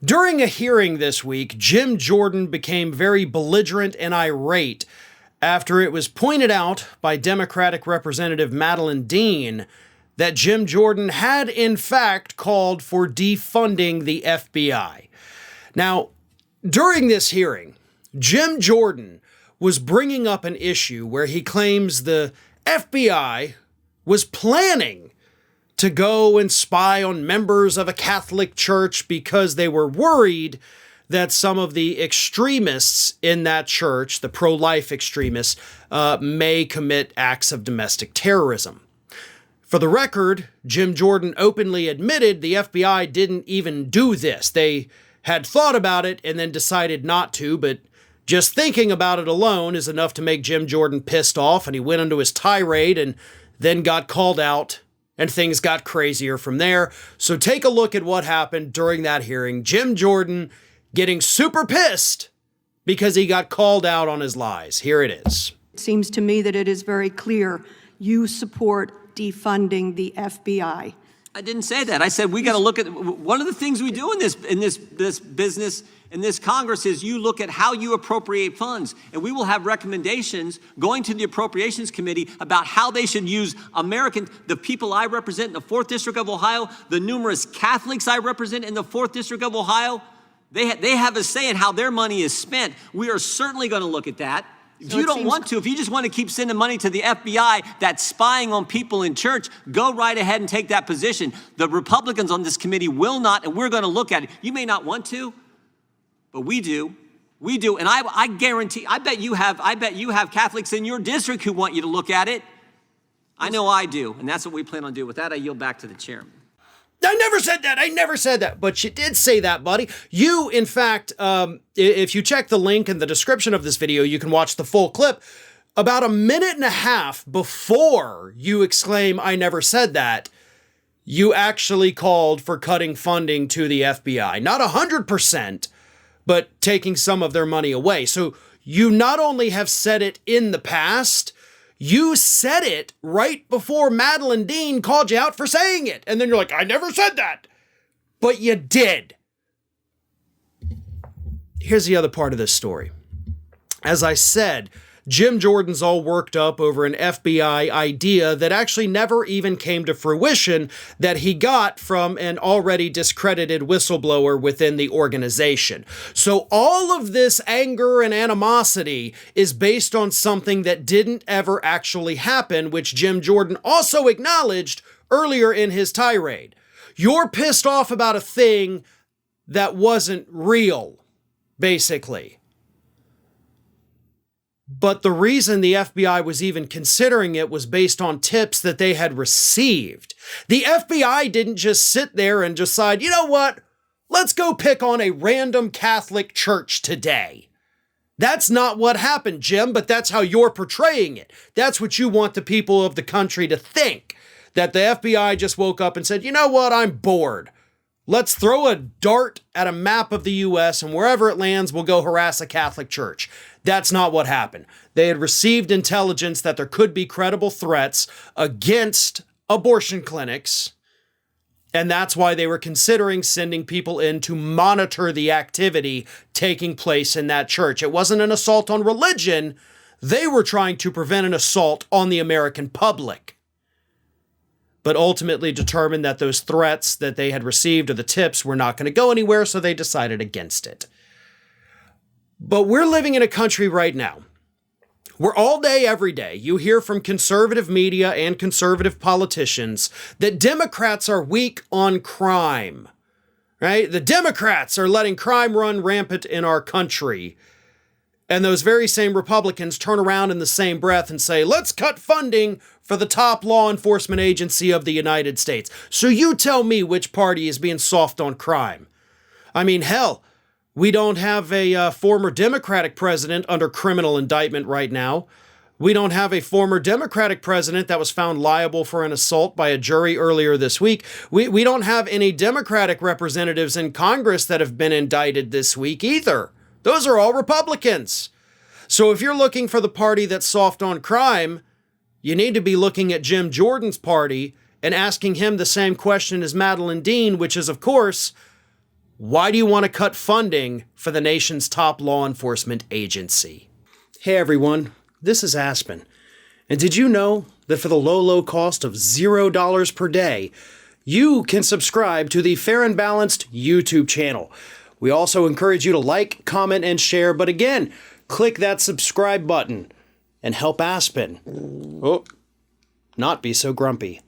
During a hearing this week, Jim Jordan became very belligerent and irate after it was pointed out by Democratic Representative Madeleine Dean that Jim Jordan had in fact called for defunding the FBI. Now, during this hearing, Jim Jordan was bringing up an issue where he claims the FBI was planning to go and spy on members of a Catholic church because they were worried that some of the extremists in that church, the pro-life extremists, may commit acts of domestic terrorism. For the record, Jim Jordan openly admitted the FBI didn't even do this. They had thought about it and then decided not to, but just thinking about it alone is enough to make Jim Jordan pissed off, and he went into his tirade and then got called out, and things got crazier from there. So take a look at what happened during that hearing. Jim Jordan getting super pissed because he got called out on his lies. Here it is. It seems to me that it is very clear you support defunding the FBI. I didn't say that. I said we got to look at one of the things we do in this business in this Congress is you look at how you appropriate funds, and we will have recommendations going to the Appropriations Committee about how they should use the people I represent in the 4th District of Ohio, the numerous Catholics I represent in the 4th District of Ohio. They have a say in how their money is spent. We are certainly going to look at that. If you don't want to, if you just want to keep sending money to the FBI that's spying on people in church, go right ahead and take that position. The Republicans on this committee will not, and we're going to look at it. You may not want to, but we do. We do, and I guarantee, I bet you have Catholics in your district who want you to look at it. I know I do, and that's what we plan on doing. With that, I yield back to the chairman. I never said that. I never said that. But you did say that, buddy. You, in fact, if you check the link in the description of this video, you can watch the full clip. About a minute and a half before you exclaim, "I never said that," you actually called for cutting funding to the FBI. Not 100%, but taking some of their money away. So you not only have said it in the past, you said it right before Madeleine Dean called you out for saying it. And then you're like, "I never said that." But you did. Here's the other part of this story. As I said, Jim Jordan's all worked up over an FBI idea that actually never even came to fruition that he got from an already discredited whistleblower within the organization. So all of this anger and animosity is based on something that didn't ever actually happen, which Jim Jordan also acknowledged earlier in his tirade. You're pissed off about a thing that wasn't real, basically. But the reason the FBI was even considering it was based on tips that they had received. The FBI didn't just sit there and decide, you know what, let's go pick on a random Catholic church today. That's not what happened, Jim, but that's how you're portraying it. That's what you want the people of the country to think, that the FBI just woke up and said, you know what, I'm bored. Let's throw a dart at a map of the U.S. and wherever it lands, we'll go harass a Catholic church. That's not what happened. They had received intelligence that there could be credible threats against abortion clinics, and that's why they were considering sending people in to monitor the activity taking place in that church. It wasn't an assault on religion. They were trying to prevent an assault on the American public, but ultimately determined that those threats that they had received or the tips were not going to go anywhere, so they decided against it. But we're living in a country right now where all day, every day, you hear from conservative media and conservative politicians that Democrats are weak on crime, right? The Democrats are letting crime run rampant in our country. And those very same Republicans turn around in the same breath and say, let's cut funding for the top law enforcement agency of the United States. So you tell me which party is being soft on crime. I mean, hell, we don't have a former Democratic president under criminal indictment right now. We don't have a former Democratic president that was found liable for an assault by a jury earlier this week. We don't have any Democratic representatives in Congress that have been indicted this week either. Those are all Republicans. So if you're looking for the party that's soft on crime, you need to be looking at Jim Jordan's party and asking him the same question as Madeleine Dean, which is, of course, Why do you want to cut funding for the nation's top law enforcement agency? Hey everyone, this is Aspen. And did you know that for the low cost of $0 per day, you can subscribe to the Fair and Balanced YouTube channel? We also encourage you to like, comment, and share, but again, click that subscribe button and help Aspen not be so grumpy.